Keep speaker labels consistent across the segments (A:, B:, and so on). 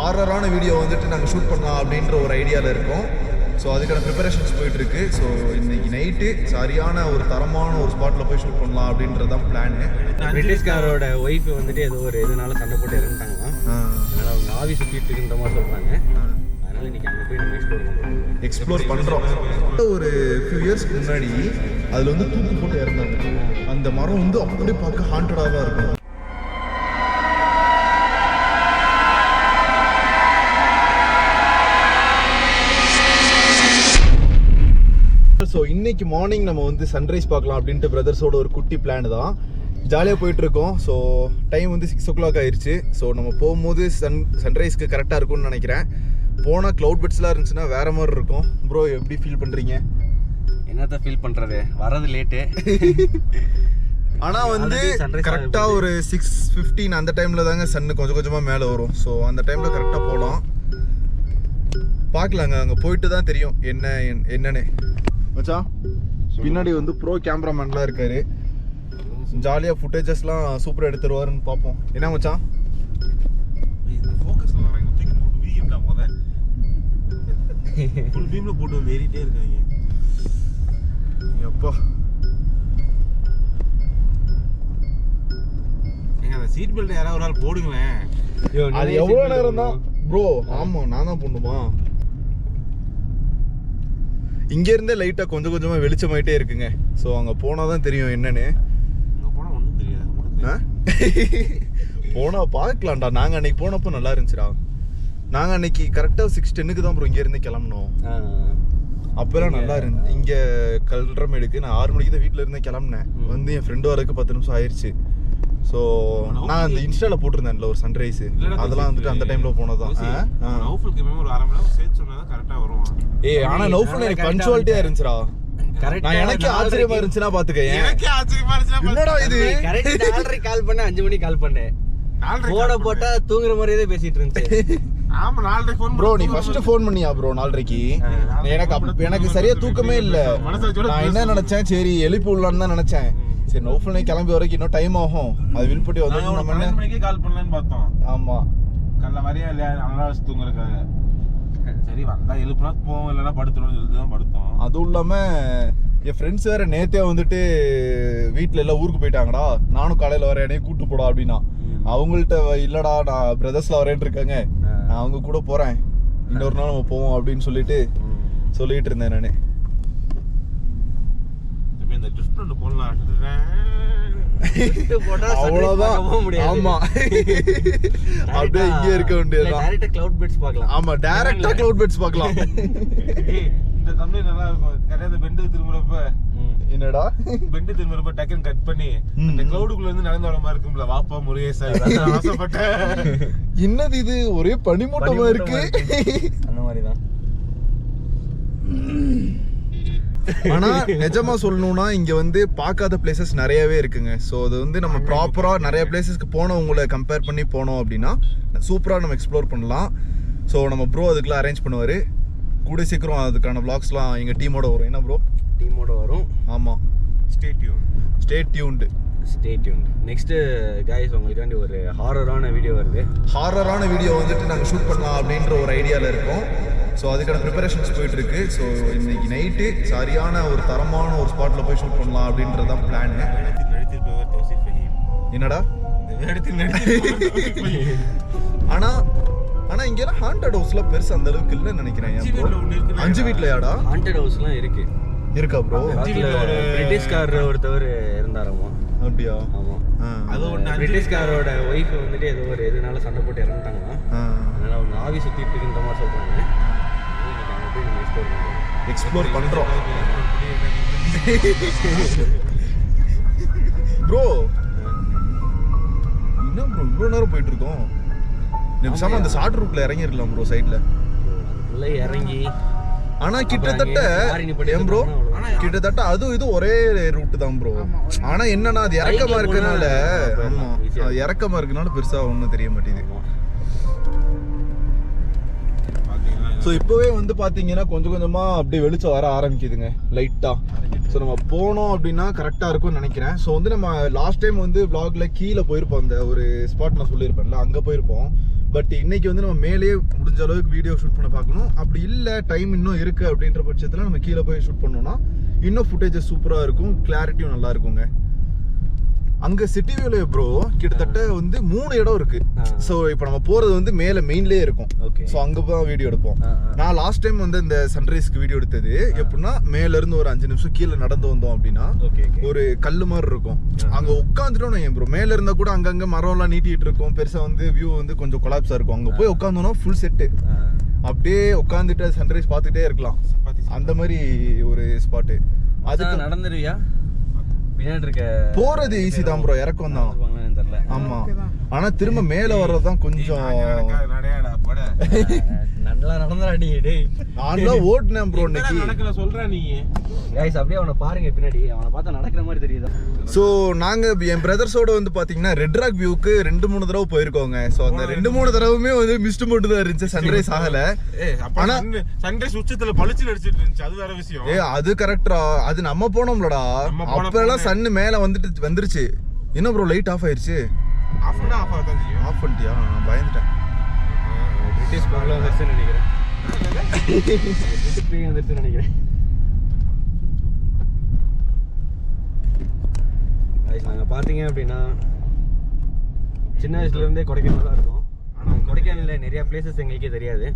A: ஹாரரான video வந்துட்டு நாங்கள் shoot பண்ணலாம் அப்படின்ற ஒரு ஐடியாவில் இருக்கோம். ஸோ அதுக்கான ப்ரிப்பரேஷன்ஸ் போயிட்டுருக்கு. ஸோ இன்றைக்கி நைட்டு சரியான ஒரு தரமான ஒரு ஸ்பாட்டில் போய் ஷூட் பண்ணலாம் அப்படின்றது தான் பிளானு.
B: பிரிட்டிஷ்காரோட ஒய்ஃப் வந்துட்டு ஏதோ ஒரு இதனால சண்டை போட்டு இறந்துட்டாங்களாம். அதனால் அவங்க ஆவி சுற்றிட்டு இருக்குன்ற மாதிரி சொல்கிறாங்க. அதனால் இன்றைக்கி அங்கே போய் நம்ம
A: எக்ஸ்ப்ளோர் பண்ணுறோம். ஒரு ஃபியூ இயர்ஸ்க்கு முன்னாடி அதில் வந்து தூக்கு போட்டு இறந்தாங்க. அந்த மரம் வந்து அப்படியே பார்க்க ஹாண்டடாக தான் இருக்கும். ஸோ இன்னைக்கு மார்னிங் நம்ம வந்து சன்ரைஸ் பார்க்கலாம் அப்படின்ட்டு பிரதர்ஸோட ஒரு குட்டி பிளான் தான். ஜாலியாக போயிட்டுருக்கோம். ஸோ டைம் வந்து 6 o'clock ஆயிடுச்சு. ஸோ நம்ம போகும்போது சன்ரைஸ்க்கு கரெக்டாக இருக்கும்னு நினைக்கிறேன். போனால் க்ளவுட் பெட்ஸ்லாம் இருந்துச்சுன்னா வேறு மாதிரி இருக்கும். ப்ரோ எப்படி ஃபீல் பண்ணுறீங்க?
B: என்னத்தை ஃபீல் பண்ணுறது, வர்றது லேட்டு.
A: ஆனால் வந்து கரெக்டாக ஒரு 6:15 அந்த டைமில் தாங்க சன்னு கொஞ்சம் கொஞ்சமாக மேலே வரும். ஸோ அந்த டைமில் கரெக்டாக போகலாம். பார்க்கலாங்க, அங்கே போயிட்டு தான் தெரியும் என்னன்னு. மச்சான் பின்னாடி வந்து ப்ரோ கேமராமேன்லாம் இருக்காரு. ஜாலியாக ஃபுட்டேஜஸ்லாம் சூப்பராக எடுத்துருவாருன்னு பார்ப்போம். என்ன மச்சான்? எப்பா
C: சீட் பெல்ட் யாராவது ஒரு நாள் போடுங்களேன்.
A: அது எவ்வளோ நேரம் தான் ப்ரோ? ஆமாம், நான் தான் போடணுமா? இங்கேருந்தே லைட்டாக கொஞ்சம் கொஞ்சமாக வெளிச்சமாயிட்டே இருக்குங்க. ஸோ அங்கே போனால் தான் தெரியும் என்னன்னு.
C: அங்கே போனால் ஒன்றும் தெரியாது.
A: போனால் பார்க்கலாம்டா. நாங்கள் அன்னைக்கு போனப்போ நல்லா இருந்துச்சுடா. நாங்கள் அன்னைக்கு கரெக்டாக 6:10 தான் ப்ரோ இங்கேருந்து கிளம்புனோம். அப்போல்லாம் நல்லா இருந்துச்சு. இங்கே கல்றமேடுக்கு நான் 6 மணிக்கு தான் வீட்டில் இருந்தே கிளம்புனேன். வந்து என் ஃப்ரெண்டு வரதுக்கு 10 நிமிஷம் ஆயிடுச்சு. ஸோ நான் அந்த இன்ஸ்டாவில் போட்டிருந்தேன்ல ஒரு சன்ரைஸு, அதெல்லாம் வந்துட்டு அந்த டைமில் போனதான்.
C: ஒரு 1/2 மணி நேரம் சேர்த்து சொன்னா தான் கரெக்டாக வரும்.
A: ஆனால் நௌஃபுல் எனக்கு பஞ்சுவாலிட்டியாக இருந்துச்சுடா. நான் எனக்கு ஆச்சரியமா இருந்துச்சுன்னா பாத்துக்க. என்னடா இது?
B: கரெக்ட் 4:30 கால் பண்ண, 5 மணிக்கு கால் பண்ணேன். போன போட்டா தூங்குற மாதிரியே தான் பேசிட்டு இருந்துச்சு.
C: ஆமா 4:30 ஃபோன்
A: ப்ரோ. நீ ஃபர்ஸ்ட் ஃபோன் பண்ணியா ப்ரோ 4:30க்கு? எனக்கு சரியா தூக்கமே இல்ல. நான் என்ன நினைச்சேன், சரி எழுப்பி விடலான்னு தான் நினைச்சேன். சரி நௌஃபுல் கிளம்பி வரைக்கும் இன்னும் டைம் ஆகும், அது வில்பட்டி வந்து நம்ம
C: 12 மணிக்கு கால் பண்ணலான்னு பார்த்தோம்.
A: ஆமா,
C: கல்ல வரையா இல்லையா நல்லா தூங்குறதுக்காக. சரி வந்தா எழுப்புனா போவோம், இல்லைன்னா படுத்துடும் எழுதுதான் படுத்தோம்.
A: அதுவும் இல்லாம என் ஃப்ரெண்ட்ஸ் வேற நேத்தே வந்துட்டு வீட்டுல எல்லாம் ஊருக்கு போயிட்டாங்கடா. நானும் காலையில வரேன், என்னையும் கூட்டு போடா அப்படின்னா. அவங்கள்ட்ட இல்லடா நான் பிரதர்ஸ்ல வரேன் இருக்காங்க, நான் அவங்க கூட போறேன், இன்னொரு நாள் நம்ம போவோம் அப்படின்னு சொல்லிட்டு இருந்தேன் நானு.
C: இந்த ட்ரிஃப்ட் ஒன்று போடலாம்.
A: அவ்வளவுதான். ஆமா, அப்படியே இங்கே இருக்க வேண்டியதுதான்.
B: டைரக்டா கிளவுட் பெட்ஸ் பார்க்கலாம்.
A: ஆமா, டைரக்டா கிளவுட் பெட்ஸ் பார்க்கலாம்.
C: இந்த தம்பி நல்லா இருக்கும். நிறைய பெண்டு திரும்புறப்ப
A: என்னடா
C: பெண்டு திரும்புறப்ப டக்குன்னு கட் பண்ணி இந்த கிளவுடுக்குள்ள இருந்து நடந்து வர மாதிரி இருக்கும்ல. வாப்பா முருகேசா ஆசைப்பட்டேன்.
A: என்னது இது, ஒரே பனிமூட்டமா இருக்கு.
B: அந்த மாதிரிதான்.
A: ஆனா நிஜமா சொல்லணும்னா இங்க வந்து பார்க்காத பிளேசஸ் நிறையவே இருக்குங்க. ஸோ அது வந்து நம்ம ப்ராப்பரா நிறைய பிளேசஸ்க்கு போனவங்களை கம்பேர் பண்ணி போனோம் அப்படின்னா சூப்பரா நம்ம எக்ஸ்ப்ளோர் பண்ணலாம். ஸோ நம்ம ப்ரோ அதுக்கெல்லாம் அரேஞ்ச் பண்ணுவாரு. கூட சீக்கிரம் அதுக்கான vlogsலாம் எங்க டீமோட வரும். என்ன ப்ரோ?
B: டீமோட வரும்.
A: ஆமா, ஸ்டே டியூன்டு.
B: நெக்ஸ்ட் गाइस உங்களுக்காண்டி ஒரு ஹாரரான வீடியோ வருது.
A: ஹாரரான வீடியோ வந்துட்டு நாங்கள் ஷூட் பண்ணலாம் அப்படின்ற ஒரு ஐடியாவில் இருக்கோம். ஸோ அதுக்கான ப்ரிப்பரேஷன்ஸ் போயிட்டுருக்கு. ஸோ இன்னைக்கு நைட்டு சரியான ஒரு தரமான ஒரு ஸ்பாட்டில் போய் ஷூட் பண்ணலாம் அப்படின்றது தான் பிளானு. என்னடா? ஆனால் இங்கெல்லாம் ஹாண்டட் ஹவுஸ்லாம் பெருசு அந்த அளவுக்கு இல்லைன்னு நினைக்கிறேன். 5 வீட்லையாடா
B: ஹாண்டட் ஹவுஸ்லாம்
A: இருக்கா ப்ரோ?
B: பிரிட்டிஷ்காரர் ஒருத்தவர் இருந்தாராமா.
A: அப்படியா?
B: ஆமா,
C: அது ஒன்று.
B: பிரிட்டிஷ்காரோட ஒய்ஃப் வந்துட்டு ஏதோ ஒரு இதனால சண்டை போட்டு இறந்துட்டாங்களாம். அதனால அவங்க ஆவி சுத்திட்டு இருக்குன்ற மாதிரி சொல்றாங்க. அங்கே போய் நம்ம
A: எக்ஸ்ப்ளோர் பண்றோம் ப்ரோ. என்ன ப்ரோ இவ்வளோ நேரம் போயிட்டு இருக்கோம்? நிமிஷமா அந்த ஷார்ட் ரூட்ல இறங்கிடலாம் ப்ரோ, சைட்ல
B: உள்ள இறங்கி.
A: ஆனா கிட்டத்தட்ட ப்ரோ கிட்டத்தட்ட அதுவும் இது ஒரே ரூட் தான் ப்ரோ. ஆனா என்னன்னா அது இறக்கமா இருக்கனால, ஆமா அது இறக்கமா இருக்கனால பெருசா ஒன்றும் தெரிய மாட்டேங்குது. ஸோ இப்போவே வந்து பார்த்தீங்கன்னா கொஞ்சம் கொஞ்சமாக அப்படியே வெளிச்சம் வர ஆரம்பிக்குதுங்க லைட்டாக. ஸோ நம்ம போனோம் அப்படின்னா கரெக்டாக இருக்கும்னு நினைக்கிறேன். ஸோ வந்து நம்ம லாஸ்ட் டைம் வந்து vlogல கீழே போயிருப்போம். அந்த ஒரு ஸ்பாட் நான் சொல்லியிருப்பேன்ல, அங்கே போயிருப்போம். பட் இன்னைக்கு வந்து நம்ம மேலேயே முடிஞ்ச அளவுக்கு வீடியோ ஷூட் பண்ண பார்க்கணும். அப்படி இல்லை டைம் இன்னும் இருக்கு அப்படின்ற பட்சத்தில் நம்ம கீழே போய் ஷூட் பண்ணோம்னா இன்னும் ஃபுட்டேஜஸ் சூப்பராக இருக்கும், கிளாரிட்டியும் நல்லா இருக்குங்க. அங்க சிட்டி வியூல ப்ரோ கிட்டத்தட்ட வந்து 3 இடம் இருக்கு. ஸோ இப்போ நம்ம போறது வந்து மேல மெயின்லயே இருக்கும். ஸோ அங்க போய் வீடியோ எடுப்போம். நான் லாஸ்ட் டைம் வந்து இந்த சன்ரைஸ்க்கு வீடியோ எடுத்தது எப்படின்னா மேல இருந்து ஒரு 5 நிமிஷம் கீழே நடந்து வந்தோம் அப்படின்னா ஒரு கல்லு மாதிரி இருக்கும். அங்க உட்காந்துட்டோம் ப்ரோ, மேல இருந்தா கூட அங்கங்க மரம் எல்லாம் நீட்டிட்டு இருக்கும். பெருசா வந்து வியூ வந்து கொஞ்சம் கொலாப்ஸா இருக்கும். அங்க போய் உட்காந்தோம்னா ஃபுல் செட்டு அப்படியே உட்காந்துட்டு சன்ரைஸ் பார்த்துட்டே இருக்கலாம். அந்த மாதிரி ஒரு ஸ்பாட்டு.
B: அதுக்கு நடந்துருவியா? பின்னாடி இருக்க
A: போறது ஈஸி தான் ப்ரோ, இறக்கம் தான். ஆமா, ஆனா திரும்ப மேல வர்றதுதான் கொஞ்சம்
B: நல்லா நடந்துறாடி. டேய்
A: நான் தான் ஓட்டுனேன் ப்ரோ இன்னைக்கு.
C: நடக்கல சொல்றா நீ.
B: गाइस அப்படியே அவனை பாருங்க, பின்னாடி அவனை பார்த்தா நடக்கிற மாதிரி தெரியுதா?
A: சோ நாங்க என் பிரதர்ஸோட வந்து பாத்தீங்கன்னா ரெட் ராக் வியூக்கு 2-3 தடவை போயிருக்கோங்க. சோ அந்த 2-3 தடவையுமே வந்து மிஸ்ட் மட்டும் தான் இருந்துச்சு, சன்ரைஸ் ஆகல.
C: ஆனா சன்ரைஸ் உச்சத்துல பளிச்சுல அடிச்சிட்டு இருந்துச்சு, அது வேற விஷயம்.
A: அது கரெக்டா, அது நம்ம போனோம்லடா. அப்பெல்லாம் சன் மேல வந்துருச்சு. என்ன ப்ரோ லைட் ஆஃப் ஆயிருச்சு?
C: ஆஃப் தான் செய்யும்.
A: ஆஃப் பண்ணிட்டியா? நான் பயந்துட்டேன்.
B: பிரிட்டிஷ் பங்களா வந்துருச்சுன்னு நினைக்கிறேன். பிரிட்டிஷ் பங்களா வந்துருச்சுன்னு நினைக்கிறேன். நாங்கள் பார்த்தீங்க அப்படின்னா சின்ன வயசுல இருந்தே கொடைக்கானல் தான் இருக்கும். ஆனால் கொடைக்கானலில் நிறைய பிளேசஸ் எங்களுக்கே தெரியாது.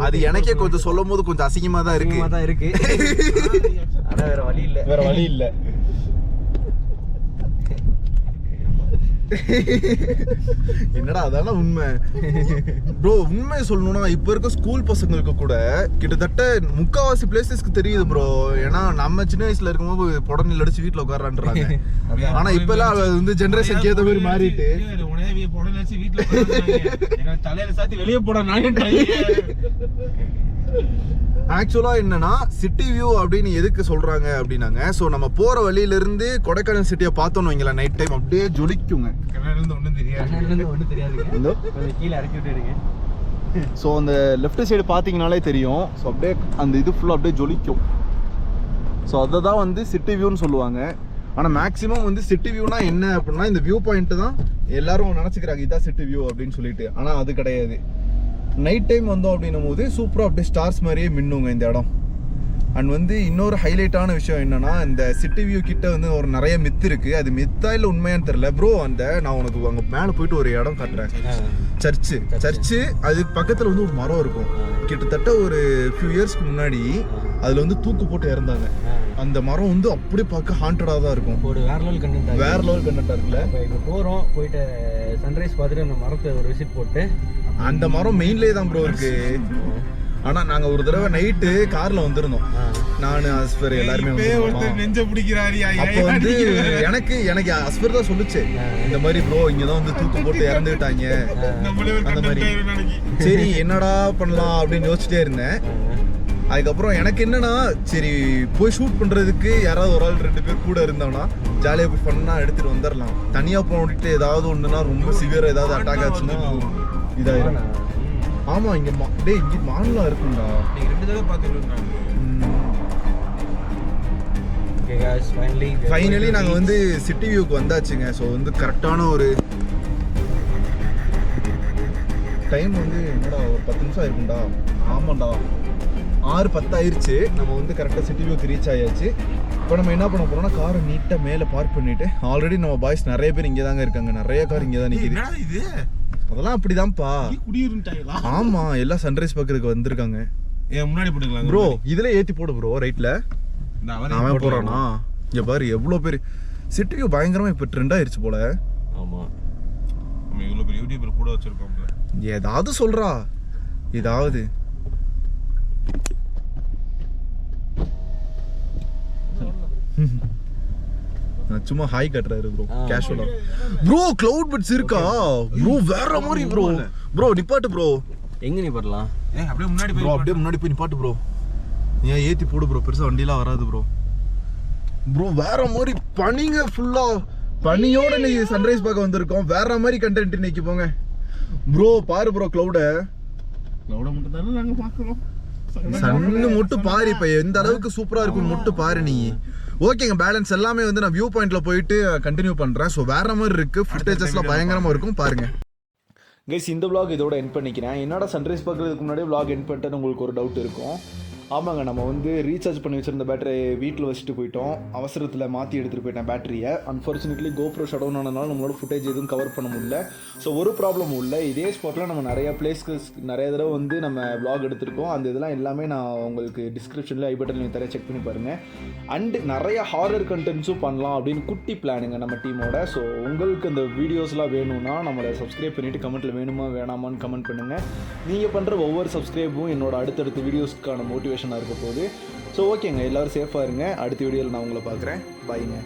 A: அது எனக்கே கொஞ்சம் சொல்லும் போது கொஞ்சம் அசிங்கமாக தான் இருக்கு.
B: ஆனால் வேற வழி இல்லை.
A: என்னடா அதான உண்மை ப்ரோ. உண்மையை சொல்லணும்னா இப்ப இருக்க ஸ்கூல் பசங்களுக்கு கூட கிட்டத்தட்ட முக்காவாசி பிளேசஸ்க்கு தெரியுது ப்ரோ. ஏன்னா நம்ம சின்ன வயசுல இருக்கும்போது புடனில் அடிச்சு வீட்டுல உட்காரான்றாங்க. ஆனா இப்ப எல்லாம் வந்து ஜெனரேஷன் ஏத்த மாதிரி மாறிட்டு
C: தலையில சாத்தி வெளியே போட
A: ஆக்சுவலா என்னன்னா சிட்டி வியூ அப்படின்னு எதுக்கு சொல்றாங்க அப்படின்னாங்க. ஸோ நம்ம போற வழியில இருந்து கொடைக்கானல் சிட்டியை பார்த்தோம்னு வைங்களா, நைட் டைம் அப்படியே ஜொலிக்குங்க.
C: ஒன்றும் தெரியாது.
B: கீழே இறக்கி விட்டுருங்க.
A: ஸோ அந்த லெஃப்ட் சைடு பார்த்தீங்கனாலே தெரியும். ஸோ அப்படியே அந்த இது ஃபுல்லாக அப்படியே ஜொலிக்கும். ஸோ அதை தான் வந்து சிட்டி வியூன்னு சொல்லுவாங்க. ஆனால் மேக்ஸிமம் வந்து சிட்டி வியூனா என்ன அப்படின்னா இந்த வியூ பாயிண்ட் தான் எல்லாரும் நினச்சிக்கிறாங்க இதான் சிட்டி வியூ அப்படின்னு சொல்லிட்டு. ஆனால் அது கிடையாது. நைட் டைம் வந்தோம் அப்படின்னும் போது சூப்பராக அப்படியே ஸ்டார்ஸ் மாதிரியே மின்னுங்க இந்த இடம். அண்ட் வந்து இன்னொரு ஹைலைட்டான விஷயம் என்னன்னா, இந்த சிட்டி வியூ கிட்ட வந்து ஒரு நிறைய மித்து இருக்கு. அது மித்தா இல்லை உண்மையான்னு தெரியல ப்ரோ. அந்த நான் உனக்கு அங்கே மேலே போயிட்டு ஒரு இடம் காட்டுறேன். சர்ச்சு அது பக்கத்தில் வந்து ஒரு மரம் இருக்கும். கிட்டத்தட்ட ஒரு ஃபியூ இயர்ஸ்க்கு முன்னாடி அதில் வந்து தூக்கு போட்டு இறந்தாங்க. அந்த மரம் வந்து அப்படியே பார்க்க ஹாண்டடாக தான் இருக்கும்.
B: ஒரு வேற லெவல் கண்டென்ட்டாக இருக்குல்ல. இப்போ போகிறோம், போயிட்டு சன்ரைஸ் பார்த்துட்டு அந்த மரத்தை ஒரு விசிட் போட்டு.
A: அந்த மரம் மெயின்லேயே தான் ப்ரோ இருக்கு. ஆனா நாங்க ஒரு தடவை நைட்டு கார்ல வந்திருந்தோம், நானு அஸ்பர் எல்லாருமே. அப்ப வந்து எனக்கு அஸ்பர் தான் சொல்லுச்சு இந்த மாதிரி ப்ரோ இங்கதான் வந்து தூக்கு போட்டு இறந்துட்டாங்க அந்த மாதிரி. சரி என்னடா பண்ணலாம் அப்படின்னு யோசிச்சுட்டே இருந்தேன். அதுக்கப்புறம் எனக்கு என்னன்னா, சரி போய் ஷூட் பண்றதுக்கு யாராவது ஒரு ஆள் 2 பேர் கூட இருந்தோம்னா ஜாலியா போய் பண்ணா எடுத்துட்டு வந்துடலாம். தனியா போனிட்டு ஏதாவது ஒண்ணுன்னா ரொம்ப சிவியரா ஏதாவது அட்டாக் ஆச்சுன்னா இதாயிரும். ஆமா இங்க டேய் இங்க மான்லாம் இருக்கும்டா.
C: நீங்க 2 தடவை பாத்துறீங்க.
B: ஓகே गाइस
A: ஃபைனலி நாங்க வந்து சிட்டி வியூக்கு வந்தாச்சுங்க. ஸோ வந்து கரெக்டான ஒரு டைம் வந்து என்னடா ஒரு 10 நிமிஷம் ஆயிருக்கும்டா. ஆமாண்டா 6:10 ஆயிருச்சு. நம்ம வந்து கரெக்டாக சிட்டி வியூக்கு ரீச் ஆயாச்சு. இப்போ நம்ம என்ன பண்ண போறோம்னா காரை நீட்டாக மேலே பார்க் பண்ணிட்டு, ஆல்ரெடி நம்ம பாய்ஸ் நிறைய பேர் இங்கே தாங்க இருக்காங்க. நிறைய கார் இங்கே தான் நிற்கிது. அதெல்லாம் அப்படிதான்ப்பா. ஆமா எல்லாம் சன்ரைஸ் பார்க்கறதுக்கு வந்திருக்காங்க.
C: முன்னாடி போட்டுக்கலாம்
A: ப்ரோ. இதுல ஏத்தி போடு ப்ரோ ரைட்ல. அவன் போறானா? இங்க பாரு எவ்வளவு பேர். சிட்டி வியூ பயங்கரமா இப்ப ட்ரெண்ட் ஆயிருச்சு போல.
B: ஆமா
C: நம்ம இவ்வளவு பெரிய யூடியூபர் கூட வச்சிருக்கோம்ல.
A: ஏதாவது சொல்றா ஏதாவது. சும்மா ஹாய் கட்டுறாரு ப்ரோ கேஷுவலா. ப்ரோ கிளவுட் பட்ஸ் இருக்கா ப்ரோ? வேற மாதிரி ப்ரோ. ப்ரோ நிப்பாட்டு ப்ரோ.
B: எங்க நிப்பாட்டலாம்?
C: அப்படியே முன்னாடி போய்
A: ப்ரோ அப்படியே முன்னாடி போய் நிப்பாட்டு ப்ரோ. ஏன் ஏத்தி போடு ப்ரோ, பெருசா வண்டிலாம் வராது ப்ரோ. ப்ரோ வேற மாதிரி பனிங்க ஃபுல்லா. பனியோட இன்னைக்கு சன்ரைஸ் பார்க்க வந்திருக்கோம். வேற மாதிரி கண்டென்ட் இன்னைக்கு போங்க ப்ரோ. பாரு ப்ரோ கிளவுட
C: மட்டும் தானே நாங்க பாக்குறோம்.
A: சன்னு மட்டும் பாரு இப்ப எந்த அளவுக்கு சூப்பரா இருக்கும் மட்டும் பாரு நீ. ஓகேங்க பேலன்ஸ் எல்லாமே வந்து நான் வியூ பாயிண்ட்ல போயிட்டு கண்டினியூ பண்றேன். ஸோ வேற மாதிரி இருக்கு, ஃபுட்டேஜஸ்லாம் பயங்கரமா இருக்கும் பாருங்க. கைஸ் இந்த vlog இதோட எண்ட் பண்ணிக்கிறேன். என்னடா சன்ரைஸ் பார்க்குறதுக்கு முன்னாடியே vlog எண்ட் பண்ணிட்டேன்னு உங்களுக்கு ஒரு டவுட் இருக்கும். ஆமாங்க, நம்ம வந்து ரீசார்ஜ் பண்ணி வச்சுருந்த பேட்டரியை வீட்டில் வச்சுட்டு போயிட்டோம். அவசரத்தில் மாற்றி எடுத்துகிட்டு போயிட்டேன் பேட்டரியை. அன்ஃபார்ச்சுனேட்லி GoPro ஷட் டவுன் ஆனதுனால நம்மளோட ஃபுட்டேஜ் எதுவும் கவர் பண்ண முடியல. ஸோ ஒரு ப்ராப்ளமும் இல்லை. இதே ஸ்பாட்டில் நம்ம நிறையா நிறைய தடவை வந்து நம்ம vlog எடுத்திருக்கோம். அந்த இதெல்லாம் எல்லாமே நான் உங்களுக்கு டிஸ்கிரிப்ஷனில் ஐ பட்டனில் நீங்கள் தரைய செக் பண்ணி பாருங்கள். அண்டு நிறைய ஹாரர் கண்டென்ட்ஸும் பண்ணலாம் அப்படின்னு குட்டி பிளானுங்க நம்ம டீமோட. ஸோ உங்களுக்கு அந்த வீடியோஸ்லாம் வேணும்னா நம்மளை சப்ஸ்கிரைப் பண்ணிவிட்டு கமெண்ட்டில் வேணுமா வேணாமான்னு கமெண்ட் பண்ணுங்கள். நீங்கள் பண்ணுற ஒவ்வொரு சப்ஸ்கிரைபும் என்னோட அடுத்தடுத்த வீடியோஸ்க்கான மோட்டிவேஷனாக இருக்க போகுது. ஸோ ஓகேங்க, எல்லோரும் சேஃபாக இருங்க. அடுத்த வீடியோவில் நான் உங்களை பார்க்குறேன். பாய்ங்க.